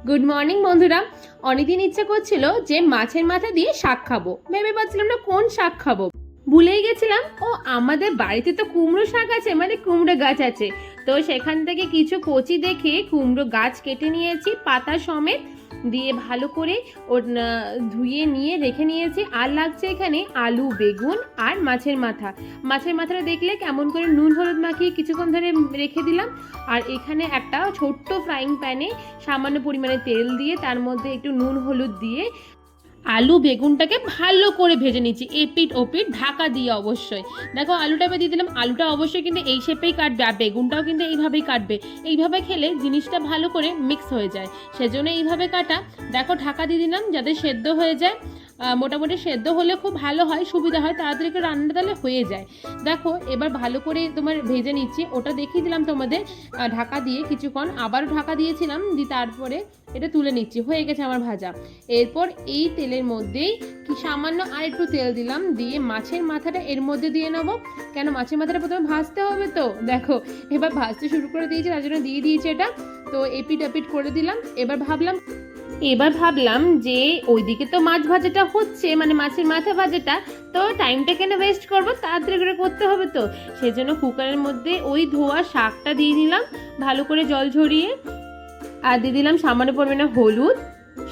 Good morning বন্ধুরা। অনেকদিন ইচ্ছে করছিল যে মাছের মাথা দিয়ে শাক খাবো, ভেবে পাচ্ছিলাম না কোন শাক খাবো, ভুলেই গেছিলাম ও আমাদের বাড়িতে তো কুমড়ো শাক আছে, মানে কুমড়ো গাছ আছে। তো সেখান থেকে কিছু কচি দেখে কুমড়ো গাছ কেটে নিয়েছি পাতা সমেত, দিয়ে ভালো করে ধুয়ে নিয়ে রেখে নিয়েছি। আর লাগছে এখানে আলু, বেগুন আর মাছের মাথা। মাছের মাথাটা দেখলে কেমন করে নুন হলুদ মাখিয়ে কিছুক্ষণ ধরে রেখে দিলাম। আর এখানে একটা ছোট্ট ফ্রাইং প্যানে সামান্য পরিমাণে তেল দিয়ে তার মধ্যে একটু নুন হলুদ দিয়ে আলু বেগুনটাকে ভালো করে ভেজে নিচ্ছি, এপিট ওপিট ঢাকা দিয়ে। অবশ্যই দেখো আলুটা দিয়ে দিলাম, আলুটা অবশ্যই কিন্তু এই শেপেই কাটবে আর বেগুনটাও কিন্তু এইভাবেই কাটবে। এইভাবে খেলে জিনিসটা ভালো করে মিক্স হয়ে যায়, সেজন্য এইভাবে কাটা। দেখো ঢাকা দিয়ে দিলাম যাতে সেদ্ধ হয়ে যায়। মোটামুটি সেদ্ধ হলে খুব ভালো হয়, সুবিধা হয়, তাড়াতাড়ি করে রান্নাটা তাহলে হয়ে যায়। দেখো এবার ভালো করে তোমার ভেজে নিচ্ছি, ওটা দেখিয়ে দিলাম তোমাদের ঢাকা দিয়ে কিছুক্ষণ, আবারও ঢাকা দিয়েছিলাম, দিয়ে তারপরে এটা তুলে নিচ্ছি, হয়ে গেছে আমার ভাজা। এরপর এই তেলের মধ্যেই কি সামান্য আর একটু তেল দিলাম, দিয়ে মাছের মাথাটা এর মধ্যে দিয়ে নেবো। কেন মাছের মাথাটা প্রথমে ভাজতে হবে, তো দেখো এবার ভাজতে শুরু করে দিয়েছি, তার জন্য দিয়ে দিয়েছি এটা। তো এপিট এপিট করে দিলাম। এবার ভাবলাম যে ওইদিকে তো মাছ ভাজাটা হচ্ছে, মানে মাছের মাথা ভাজাটা, তো টাইমটা কেন ওয়েস্ট করবো, তাড়াতাড়ি করে করতে হবে। তো সেজন্য কুকারের মধ্যে ওই ধোয়া শাকটা দিয়ে দিলাম ভালো করে জল ঝরিয়ে। আর দিয়ে দিলাম সামান্য পরিমাণে হলুদ,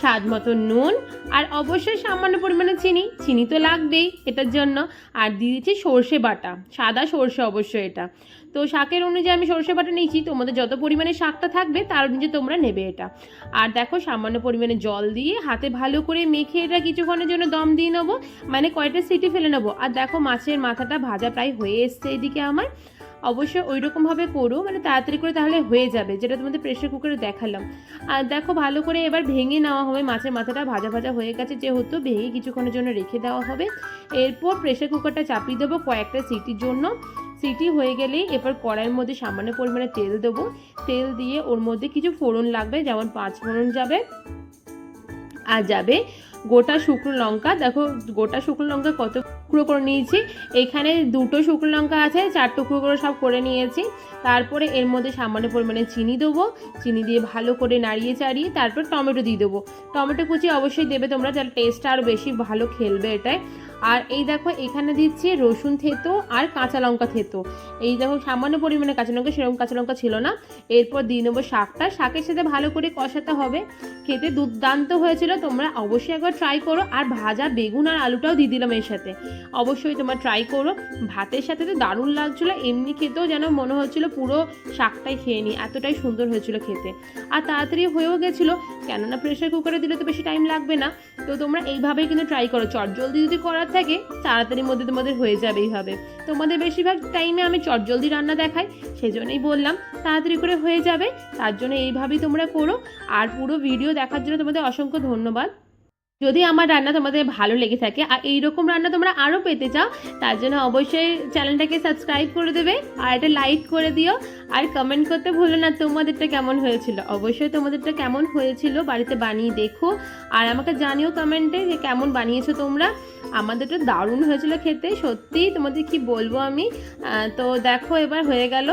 স্বাদ মতো নুন, আর অবশ্যই সামান্য পরিমাণে চিনি। চিনি তো লাগবেই এটার জন্য। আর দিয়ে দিচ্ছি সর্ষে বাটা, সাদা সর্ষে অবশ্যই এটা। তো শাকের অনুযায়ী আমি সর্ষে বাটা নিয়েছি, তোমাদের যত পরিমাণে শাকটা থাকবে তার অনুযায়ী তোমরা নেবে এটা। আর দেখো সামান্য পরিমাণে জল দিয়ে হাতে ভালো করে মেখে এটা কিছুক্ষণের জন্য দম দিয়ে নেবো, মানে কয়টা সিটি ফেলে নেবো। আর দেখো মাছের মাথাটা ভাজা প্রায় হয়ে এসছে এদিকে আমার। অবশ্যই ওই রকমভাবে করো, মানে তাড়াতাড়ি করে, তাহলে হয়ে যাবে, যেটা তোমাদের প্রেশার কুকারে দেখালাম। আর দেখো ভালো করে এবার ভেঙে নেওয়া হবে, মাছের মাথাটা ভাজা ভাজা হয়ে গেছে যেহেতু, ভেঙে কিছুক্ষণের জন্য রেখে দেওয়া হবে। এরপর প্রেশার কুকারটা চাপিয়ে দেবো কয়েকটা সিটির জন্য। সিটি হয়ে গেলেই এবার কড়াইয়ের মধ্যে সামান্য পরিমাণে তেল দেবো। তেল দিয়ে ওর মধ্যে কিছু ফোড়ন লাগবে, যেমন 5 ফোড়ন যাবে, আর যাবে গোটা শুকনো লঙ্কা। দেখো গোটা শুকনো লঙ্কা কত টুকরো করে নিয়েছি, এখানে 2টো শুকনো লঙ্কা আছে, 4 টুকরো করে সব করে নিয়েছি। তারপরে এর মধ্যে সামান্য পরিমাণে চিনি দেবো, চিনি দিয়ে ভালো করে নাড়িয়ে চাড়িয়ে তারপর টমেটো দিয়ে দেবো। টমেটো কুচি অবশ্যই দেবে তোমরা, যাতে টেস্টটা আরও বেশি ভালো খেলবে এটাই। আর এই দেখো এখানে দিচ্ছি রসুন থেতো আর কাঁচা লঙ্কা থেতো। এই দেখো সামান্য পরিমাণে কাঁচা লঙ্কা, সেরকম কাঁচা লঙ্কা ছিল না। এরপর দিয়ে নেবো শাকটা, শাকের সাথে ভালো করে কষাতে হবে। খেতে দুর্দান্ত হয়েছিল, তোমরা অবশ্যই একবার ট্রাই করো। আর ভাজা বেগুন আর আলুটাও দিয়ে দিলাম এর সাথে, অবশ্যই তোমরা ট্রাই করো। ভাতের সাথে তো দারুণ লাগছিলো, এমনি খেতেও যেন মনে হচ্ছিল পুরো শাকটাই খেয়ে নিই, এতটাই সুন্দর হয়েছিল খেতে। আর তাড়াতাড়ি হয়েও গেছিলো, কেননা প্রেশার কুকারে দিলে তো বেশি টাইম লাগবে না। তো তোমরা এইভাবেই কিন্তু ট্রাই করো, চটজলদি যদি করার থাকে তাড়াতাড়ির মধ্যে তোমাদের হয়ে যাবে এইভাবে। তোমাদের বেশিরভাগ টাইমে আমি চটজলদি রান্না দেখাই, সেজন্যই বললাম তাড়াতাড়ি করে হয়ে যাবে, তার জন্য এইভাবেই তোমরা করো। আর পুরো ভিডিও দেখার জন্য তোমাদের অসংখ্য ধন্যবাদ। যদি আমার রান্না তোমাদের ভালো লেগে থাকে আর এইরকম রান্না তোমরা আরও পেতে চাও, তার জন্য অবশ্যই চ্যানেলটাকে সাবস্ক্রাইব করে দেবে আর এটা লাইক করে দিও। আর কমেন্ট করতে ভুলো না তোমাদেরটা কেমন হয়েছিল, অবশ্যই তোমাদেরটা কেমন হয়েছিল বাড়িতে বানিয়ে দেখো। আর আমাকে জানিও কমেন্টে যে কেমন বানিয়েছো তোমরা। আমাদেরটা দারুণ হয়েছিল খেতে, সত্যি তোমাদের কি বলবো আমি। তো দেখো এবার হয়ে গেল।